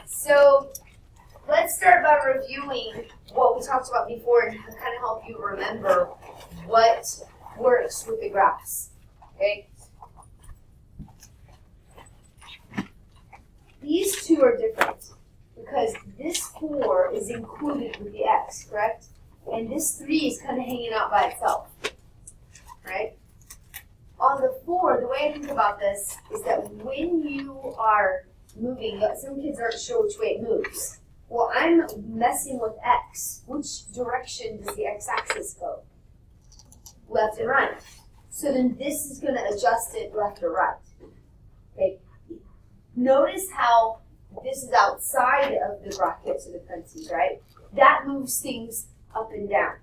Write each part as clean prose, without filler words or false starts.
So let's start by reviewing what we talked about before and kind of help you remember what works with the graphs. Okay? These two are different because this 4 is included with the x, correct? And this 3 is kind of hanging out by itself, right? On the 4, the way I think about this is that when you are moving, some kids aren't sure which way it moves. Well, I'm messing with x. Which direction does the x-axis go? Left and right. So then this is going to adjust it left or right. Okay. Notice how this is outside of the brackets or the parentheses, right? That moves things up and down.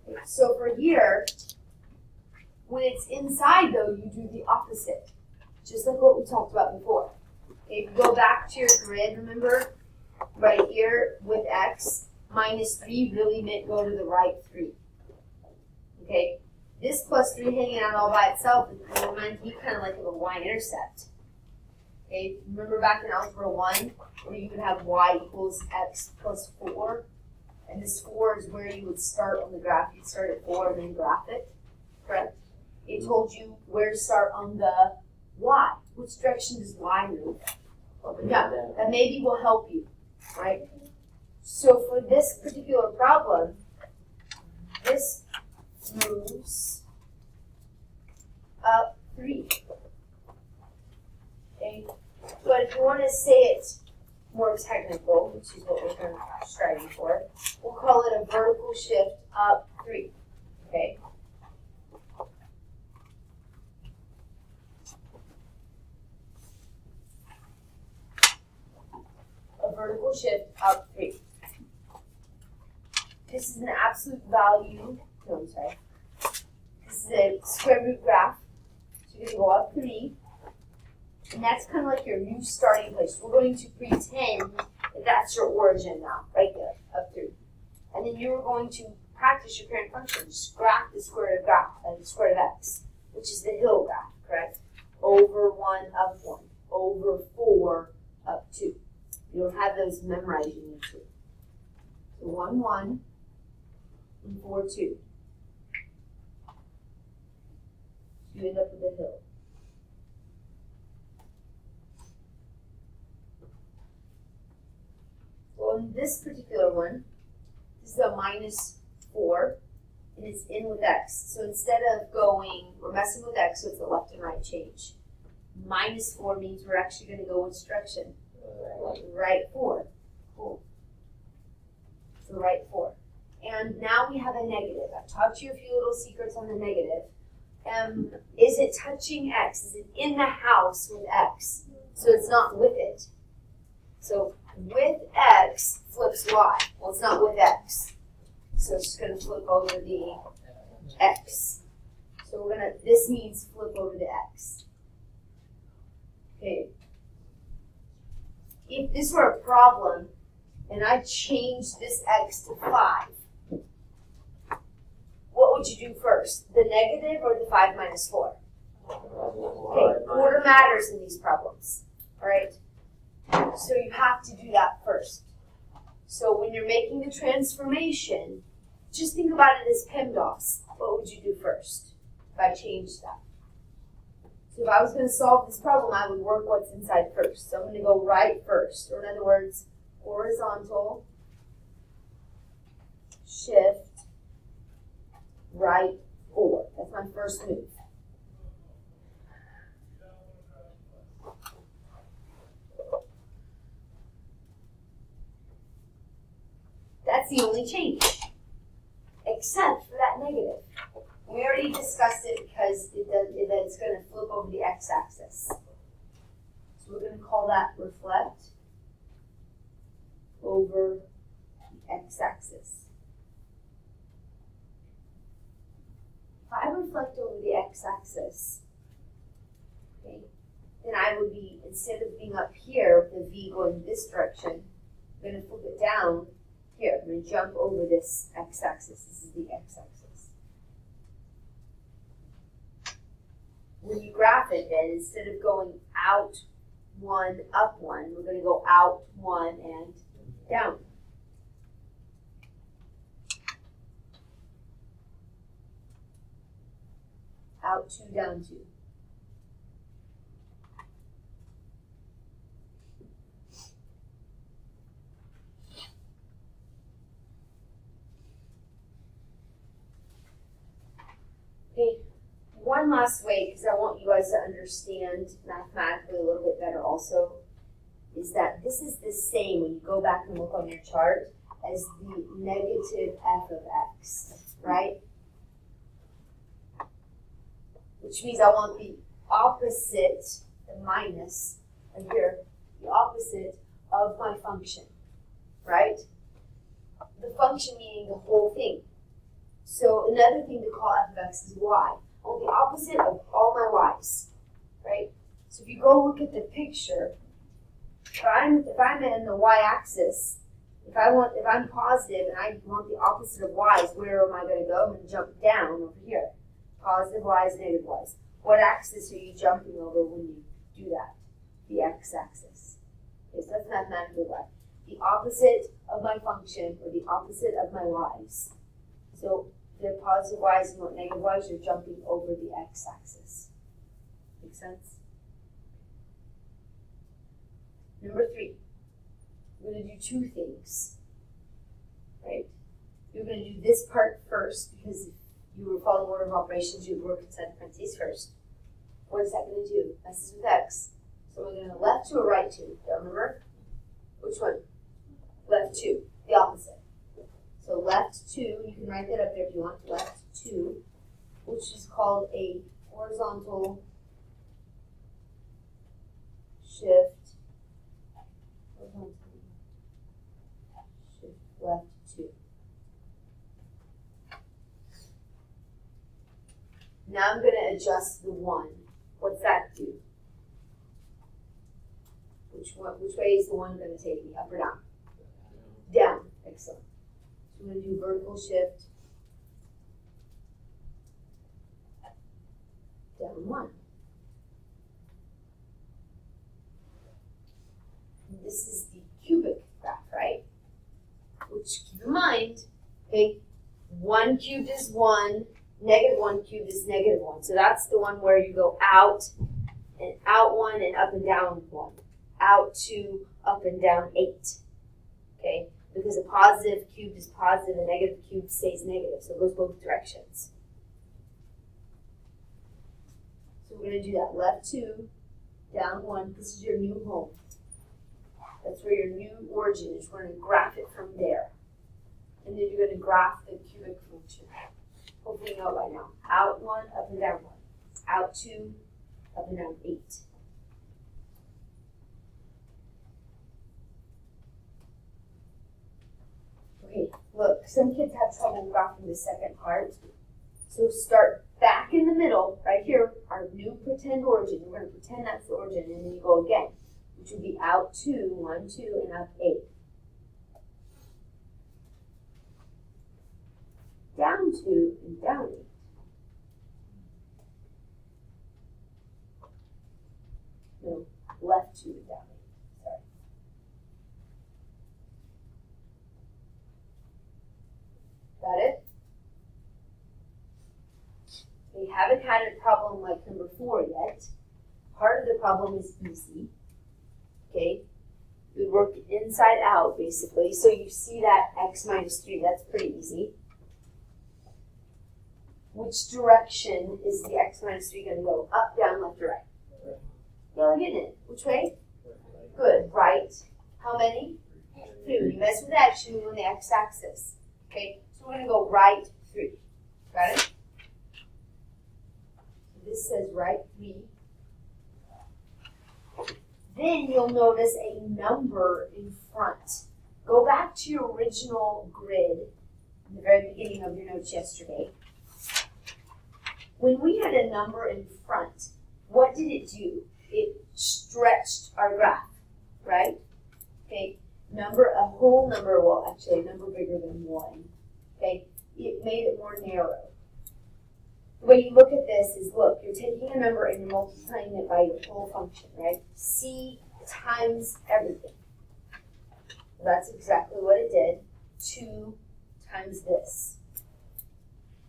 Okay. So for here, when it's inside though, you do the opposite. Just like what we talked about before. Okay, if you go back to your grid, remember, right here with x, -3 really meant go to the right 3. Okay, this plus 3 hanging out all by itself reminds me kind of like of a y-intercept. Okay, remember back in Algebra 1 where you would have y equals x plus 4, and this 4 is where you would start on the graph. You'd start at 4 and then graph it, correct? It told you where to start on the y. Which direction does y move? Yeah, that maybe will help you, right? So for this particular problem, this moves up 3. Okay, but if you want to say it more technical, which is what we're kind of striving for, we'll call it a vertical shift up 3. Okay. Vertical shift up 3. This is an absolute value. No, I'm sorry. This is a square root graph. So you're going to go up 3. And that's kind of like your new starting place. We're going to pretend that that's your origin now, right there, up 3. And then you're going to practice your parent function. Just graph the square root of the square root of x, which is the hill graph, correct? Over 1, up 1. Over 4, up 2. You don't have those memorized, you need to. So 1, 1, and 4, 2. You end up with a hill. Well, in this particular one, this is a -4, and it's in with x. So instead of going, we're messing with x, so it's a left and right change. -4 means we're actually going to go which direction? Right 4. Cool. So right 4. And now we have a negative. I've taught you a few little secrets on the negative. Is it touching x? Is it in the house with x? So it's not with it. So with x flips y. Well, it's not with x. So it's just going to flip over the x. So we're going to, this means flip over the x. Okay. If this were a problem, and I changed this x to 5, what would you do first? The negative or the 5 minus 4? Okay, order matters in these problems, all right? So you have to do that first. So when you're making the transformation, just think about it as PEMDAS. What would you do first if I changed that? So if I was going to solve this problem, I would work what's inside first. So I'm going to go right first, or in other words, horizontal, shift, right 4. That's my first move. That's the only change, except for that negative. We already discussed it because it's going to flip over the x-axis. So we're going to call that reflect over the x-axis. If I reflect over the x-axis, okay, then I would be, instead of being up here with the v going this direction, I'm going to flip it down here. I'm going to jump over this x-axis. This is the x-axis. When you graph it, then instead of going out 1, up 1. We're going to go out 1 and down. Out 2, down 2. Okay, one last way, because I want you guys to understand mathematically a little bit better also, is that this is the same when you go back and look on your chart as the negative f of x, right? Which means I want the opposite, the minus, right here, the opposite of my function, right? The function meaning the whole thing. So another thing to call f of x is y. I want the opposite of all my y's, right? So if you go look at the picture, if I'm in the y-axis, if I'm positive and I want the opposite of y's, where am I going to go? I'm going to jump down over here. Positive y's, negative y's. What axis are you jumping over when you do that? The x-axis. Okay, so that's mathematically why. The opposite of my function or the opposite of my y's. So if they're positive y's and negative y's, you're jumping over the x-axis. Make sense? Number 3, we're going to do 2 things, right? You're going to do this part first because if you were following order of operations, you'd work inside parentheses first. What is that going to do? Messes with x. So we're going to left 2 or right 2. Don't remember? Which one? Left 2. The opposite. So left 2, you can write that up there if you want. Left 2, which is called a horizontal shift. Shift left 2. Now I'm going to adjust the 1. What's that do? Which way is the 1 going to take me? Up or down? Down. Excellent. So I'm going to do vertical shift down 1. And this is the cubic graph, right? Which, keep in mind, okay, 1 cubed is 1, negative 1 cubed is negative 1. So that's the one where you go out and out 1 and up and down 1. Out 2, up and down 8. Okay? Because a positive cubed is positive, a negative cubed stays negative. So it goes both directions. So we're going to do that. Left 2, down 1. This is your new home. That's where your new origin is. We're going to graph it from there. And then you're going to graph the cubic function. Hopefully you know it by now. Out 1, up and down 1. Out 2, up and down 8. Okay, look, some kids have trouble graphing the second part. So start back in the middle, right here, our new pretend origin. We're going to pretend that's the origin, and then you go again, which would be out 2, 1, 2, and up 8. Down 2 and down 8. No, left 2 and down 8. Sorry. Got it? We haven't had a problem like number 4 yet. Part of the problem is easy. Okay? We work inside out basically. So you see that x minus 3, that's pretty easy. Which direction is the x minus 3 going to go? Up, down, left, or right? Y'all getting it? Which way? Good. Right. How many? 3. You mess with x, you move on the x-axis. Okay? So we're going to go right 3. Got it? So this says right 3. Then you'll notice a number in front. Go back to your original grid in the very beginning of your notes yesterday. When we had a number in front, what did it do? It stretched our graph, right? Okay, a whole number, well, actually a number bigger than 1, okay? It made it more narrow. The way you look at this is, look, you're taking a number and you're multiplying it by your whole function, right? C times everything. That's exactly what it did. 2 times this.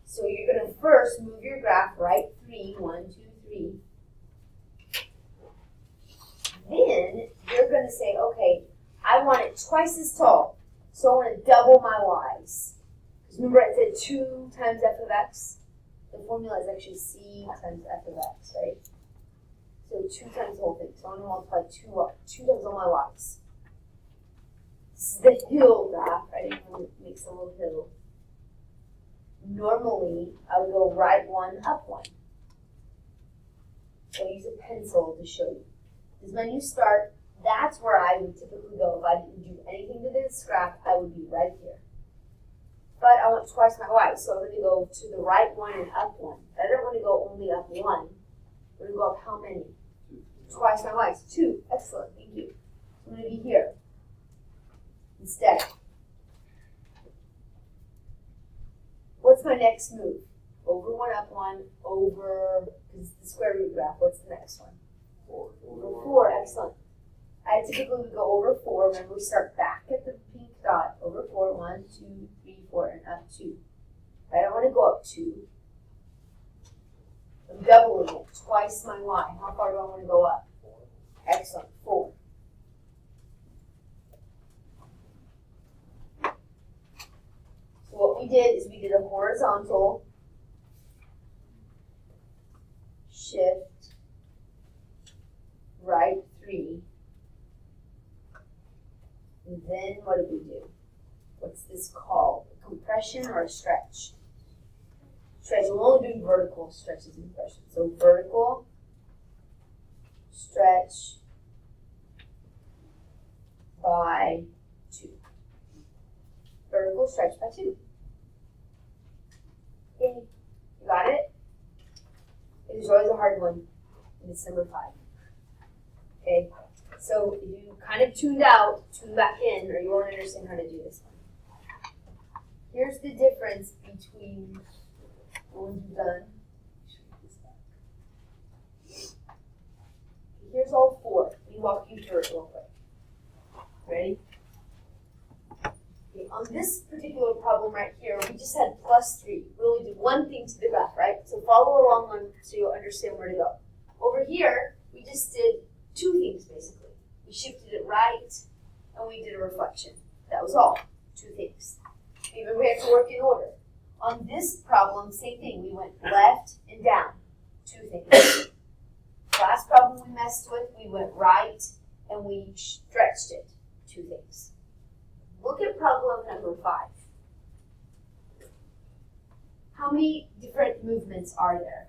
So you're going to first move your graph right 3, 1, 2, 3. Then you're going to say, okay, I want it twice as tall, so I want to double my y's. Because remember I said 2 times f of x? The formula is actually c times f of x, right? So 2 times the whole thing. So I'm going to multiply 2 times all my y's. This is the hill graph, right? It makes a little hill. Normally, I would go right 1, up 1. I'll use a pencil to show you. Because when you start, that's where I would typically go. If I didn't do anything to this graph, I would be right here. But I want twice my y, so I'm going to go to the right 1 and up 1. But I don't want to go only up 1. I'm going to go up how many? Twice my y. 2. Excellent. Thank you. I'm going to be here instead. What's my next move? Over 1, up 1, over, because it's the square root graph. What's the next one? 4. Over 4. Excellent. I typically would go over 4. Remember, we start back at the pink dot. Over 4. 1, 2, 3, 4, and up 2. I don't want to go up 2. I'm doubling it. Twice my y. How far do I want to go up? 4. Excellent. 4. So what we did is we did a horizontal shift right 3. And then what did we do? What's this called? A compression or a stretch? Stretch. We're only doing vertical stretches and compression. So vertical stretch by 2. Vertical stretch by 2. Okay, you got it? There's always a hard one, and it's number 5. Okay, so if you kind of tuned out, tune back in, or you won't understand how to do this one. Here's the difference between the ones you've done. Here's all 4. Let me walk you through it real quick. Ready? Okay, on this particular problem right here, we just had +3. We only did one thing to the graph, right? So follow along so you'll understand where to go. Over here, we just did 2 things basically. We shifted it right, and we did a reflection. That was all. 2 things. Even we have to work in order. On this problem, same thing. We went left and down. 2 things. Last problem we messed with, we went right, and we stretched it. 2 things. Look at problem number 5. How many different movements are there?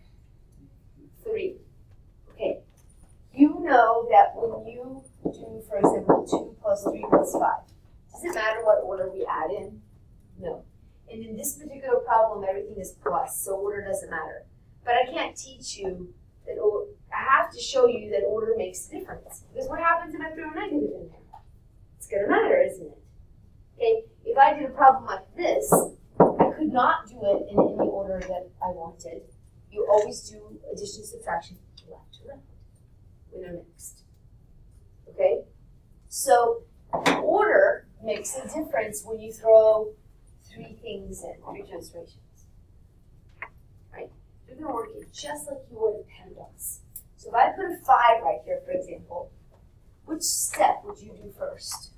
3. Okay. You know that when you do, for example, 2 plus 3 plus 5, does it matter what order we add in? No. And in this particular problem, everything is plus, so order doesn't matter. But I can't teach you that order. I have to show you that order makes a difference. Because what happens if I throw a negative in there? It's going to matter, isn't it? Okay, if I did a problem like this, I could not do it in any order that I wanted. You always do addition, subtraction, left to right. We know next. Okay? So, order makes a difference when you throw 3 things in, 3 transformations. Right? You're going to work it just like you would a PEMDAS. So if I put a 5 right here, for example, which step would you do first?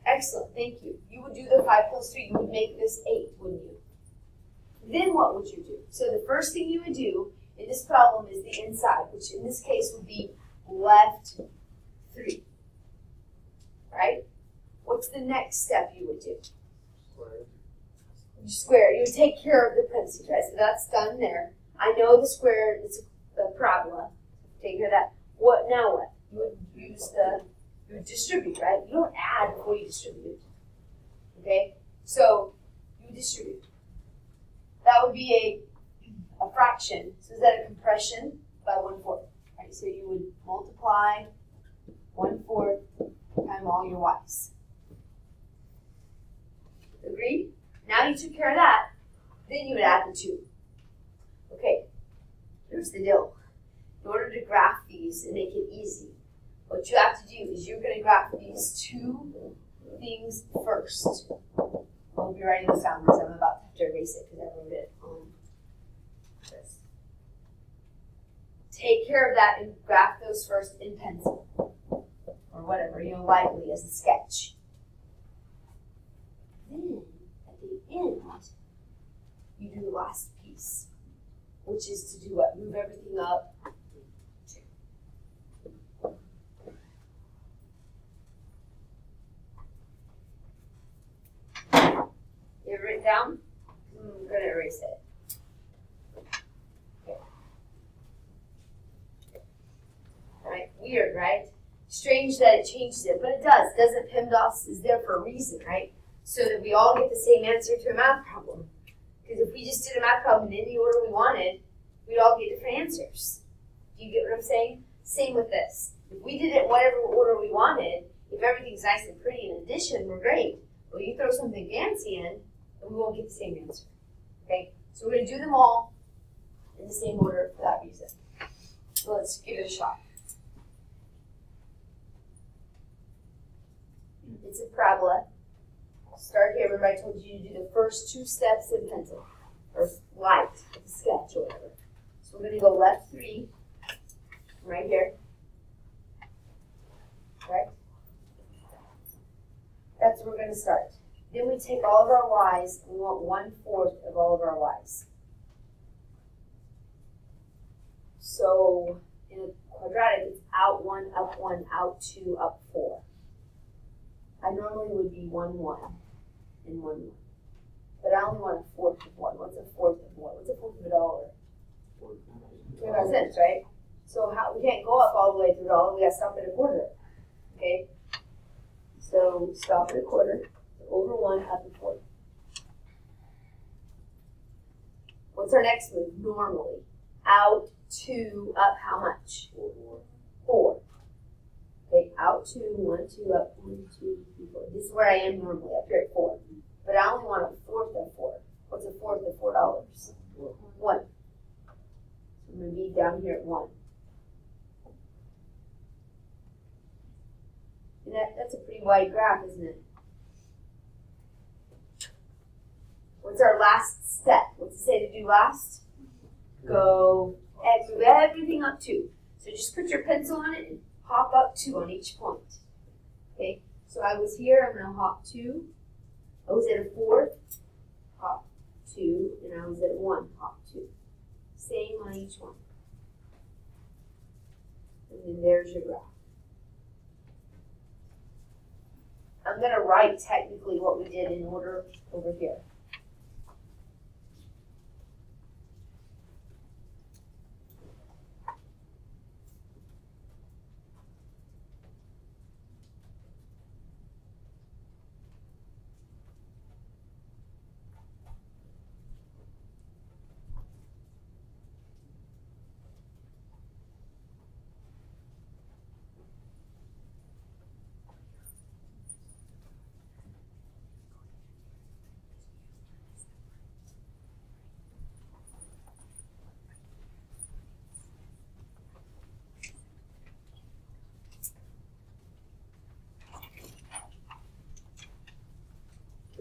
Excellent, thank you. You would do the 5 plus 3. You would make this 8, wouldn't you? Then what would you do? So the first thing you would do in this problem is the inside, which in this case would be left 3. Right? What's the next step you would do? Square. You square. You would take care of the parentheses, right? So that's done there. I know the square is a parabola. Take care of that. What now? What? You would use you would distribute, right? You don't add before you distribute. Okay? So you distribute. That would be a fraction. So is that a compression by 1/4? Right? So you would multiply 1/4 times all your y's. Agreed? Now you took care of that. Then you would add the 2. Okay. Here's the deal. In order to graph these and make it easy, what you have to do is you're going to graph these two things first. I'll be writing this down because I'm about to have to erase it because I wrote it on this. Take care of that and graph those first in pencil or whatever, lightly as a sketch. Then, at the end, you do the last piece, which is to do what? Move everything up. You have it written down? I'm going to erase it. Okay. Alright, weird, right? Strange that it changes it, but it does. Doesn't PEMDAS is there for a reason, right? So that we all get the same answer to a math problem. Because if we just did a math problem in any order we wanted, we'd all get different answers. Do you get what I'm saying? Same with this. If we did it in whatever order we wanted, if everything's nice and pretty in addition, we're great. Well, you throw something fancy in, and we won't get the same answer. Okay? So we're going to do them all in the same order for that reason. So let's give it a shot. It's a parabola. Start here. Remember I told you to do the first two steps in pencil. Or light, with a sketch or whatever. So we're going to go left 3, right here. Right? That's where we're going to start. Then we take all of our y's, and we want 1/4 of all of our y's. So in a quadratic, it's out 1, up 1, out 2, up 4. I normally would be 1, 1, and 1, 1. But I only want 1/4 of 1. What's 1/4 of what? What's 1/4 of a dollar? 25 cents, right? So we can't go up all the way to the dollar. We got to stop at a quarter. Okay? So stop at a quarter. Over 1, up a 4. What's our next move? Normally. Out 2, up how much? 4. Okay, out 2, 1, 2, up 1, 2, 3, 4. This is where I am normally, up here at 4. But I only want 1/4 of 4. What's 1/4 of $4? 1. So I'm going to be down here at 1. And that's a pretty wide graph, isn't it? What's our last step? What's it say to do last? Go and move everything up 2. So just put your pencil on it and hop up 2 on each point. Okay, so I was here, I'm going to hop 2. I was at a 4, hop 2, and I was at 1, hop 2. Same on each one. And then there's your graph. I'm going to write technically what we did in order over here.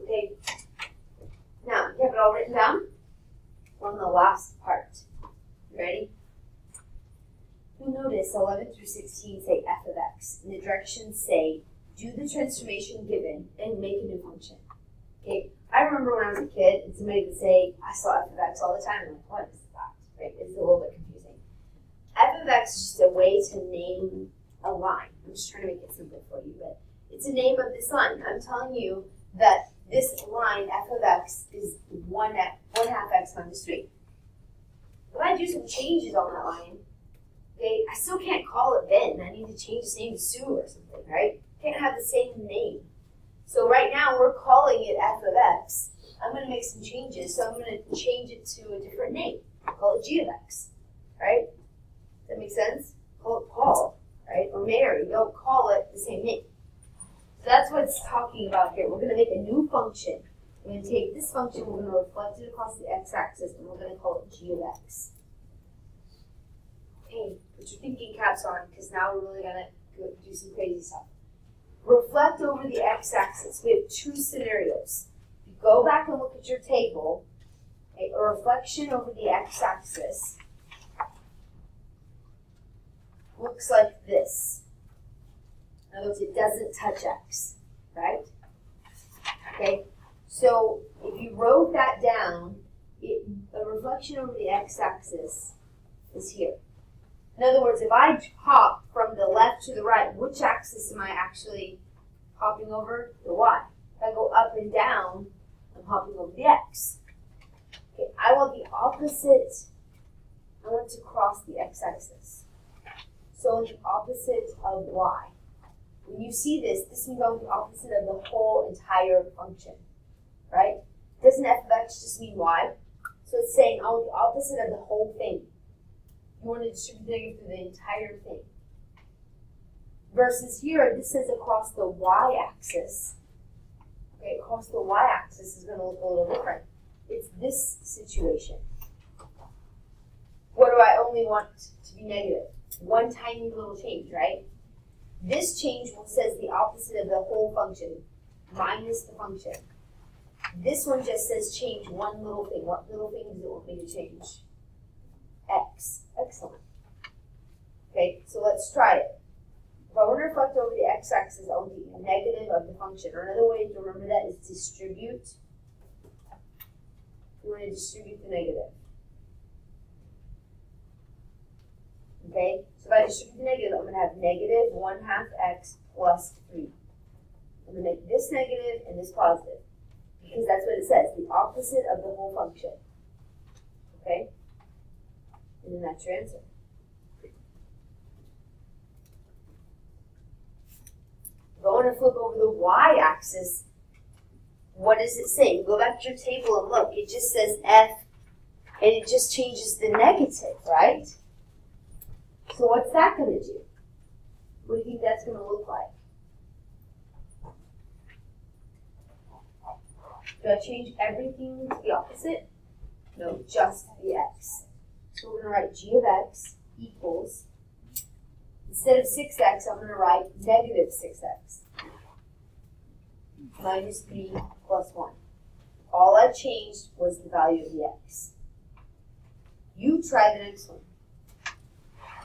Okay, now you have it all written down on the last part. You ready? You'll notice 11 through 16 say f of x, and the directions say do the transformation given and make a new function. Okay, I remember when I was a kid and somebody would say, I saw f of x all the time. I'm like, what is that? Right? It's a little bit confusing. F of x is just a way to name a line. I'm just trying to make it simple for you, but it's a name of this line. I'm telling you that this line, f of x, is 1/2 x minus 3. If I do some changes on that line, okay, I still can't call it Ben. I need to change its name to Sue or something, right? Can't have the same name. So right now we're calling it f of x. I'm going to make some changes, so I'm going to change it to a different name. Call it g of x, right? Does that make sense? Call it Paul, right? Or Mary. Don't call it the same name. So that's what it's talking about here. We're going to make a new function. We're going to take this function, we're going to reflect it across the x-axis, and we're going to call it g of x. Okay, put your thinking caps on, because now we're really going to go do some crazy stuff. Reflect over the x-axis. We have two scenarios. If you go back and look at your table, a reflection over the x-axis looks like this. In other words, it doesn't touch x, right? Okay, so if you wrote that down, a reflection over the x-axis is here. In other words, if I hop from the left to the right, which axis am I actually hopping over? The y. If I go up and down, I'm hopping over the x. Okay, I want the opposite. I want to cross the x-axis. So the opposite of y. When you see this, this means I want the opposite of the whole entire function, right? Doesn't f of x just mean y? So it's saying I want the opposite of the whole thing. You want to distribute the negative through the entire thing. Versus here, this says across the y-axis. Okay, across the y-axis is going to look a little different. It's this situation. What do I only want to be negative? One tiny little change, right? This change says the opposite of the whole function, minus the function. This one just says change one little thing. What little thing does it want me to change? X. Excellent. Okay, so let's try it. If I want to reflect over the x-axis, I want the negative of the function. Or another way to remember that is distribute. You want to distribute the negative. Okay, so if I distribute the negative, I'm going to have negative 1/2 x plus 3. I'm going to make this negative and this positive. Because that's what it says, the opposite of the whole function. Okay? And then that's your answer. If I want to flip over the y-axis, what does it say? Go back to your table and look. It just says f, and it just changes the negative, right? So what's that going to do? What do you think that's going to look like? Do I change everything to the opposite? No, just the x. So we're going to write g of x equals, instead of 6x, I'm going to write negative 6x minus 3 plus 1. All I changed was the value of the x. You try the next one.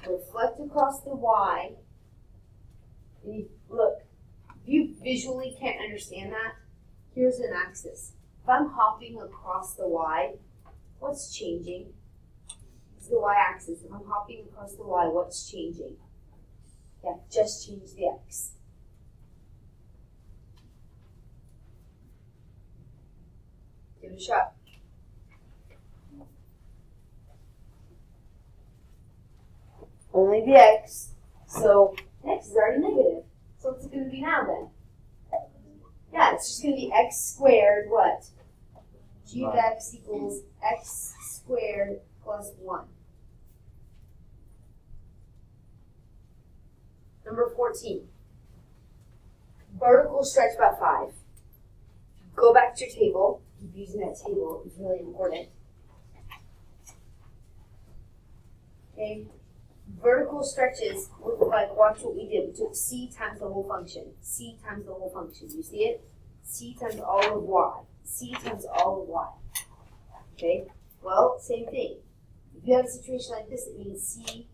Reflect across the y. And you, look, if you visually can't understand that, here's an axis. If I'm hopping across the y, what's changing? It's the y-axis. If I'm hopping across the y, what's changing? Yeah, just change the x. Give it a shot. Only the x. So x is already negative. So what's it going to be now then? Yeah, it's just going to be x squared, what? G of x equals x squared plus 1. Number 14. Vertical stretch by 5. Go back to your table. Keep using that table. It's really important. Okay. Vertical stretches look like, watch what we did. We took c times the whole function. C times the whole function. You see it? C times all of y. C times all of y. Okay? Well, same thing. If you have a situation like this, it means c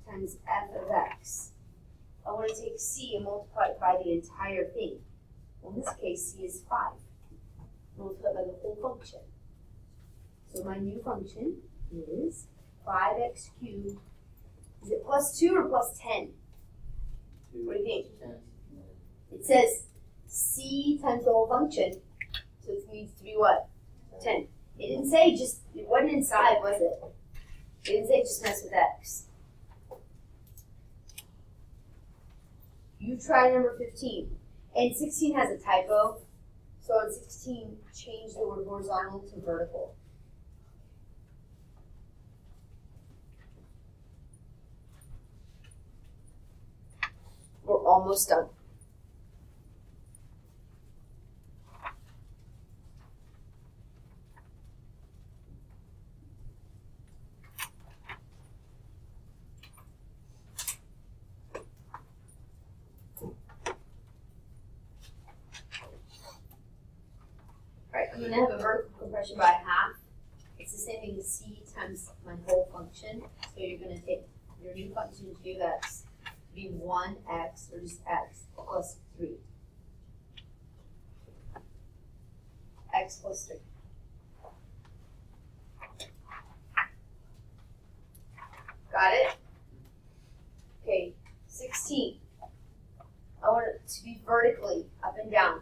times f of x. I want to take c and multiply it by the entire thing. Well, in this case, c is 5. Multiply by the whole function. So my new function is 5x cubed. Is it plus 2 or plus 10? What do you think? 10. It says c times the whole function, so it needs to be what? 10. It didn't say just, it wasn't inside, was it? It didn't say just mess with x. You try number 15. And 16 has a typo, so on 16, change the word horizontal to vertical. We're almost done. going to have a vertical compression by half. It's the same thing as c times my whole function. So you're going to take your new function g of x be 1x, or just x, plus 3. X plus 3. Got it? Okay, 16. I want it to be vertically up and down.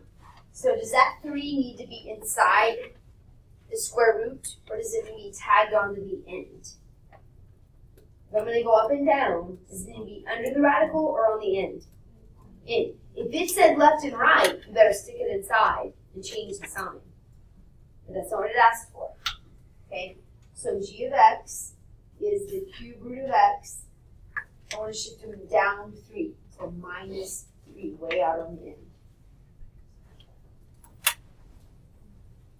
So does that 3 need to be inside the square root, or does it need to be tagged onto the end? If I'm going to go up and down, does it need to be under the radical or on the end? In. If it said left and right, you better stick it inside and change the sign. But that's not what it asked for. Okay? So g of x is the cube root of x. I want to shift them down 3. So minus 3, way out on the end.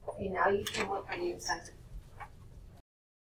Okay, now you can work on your assignment.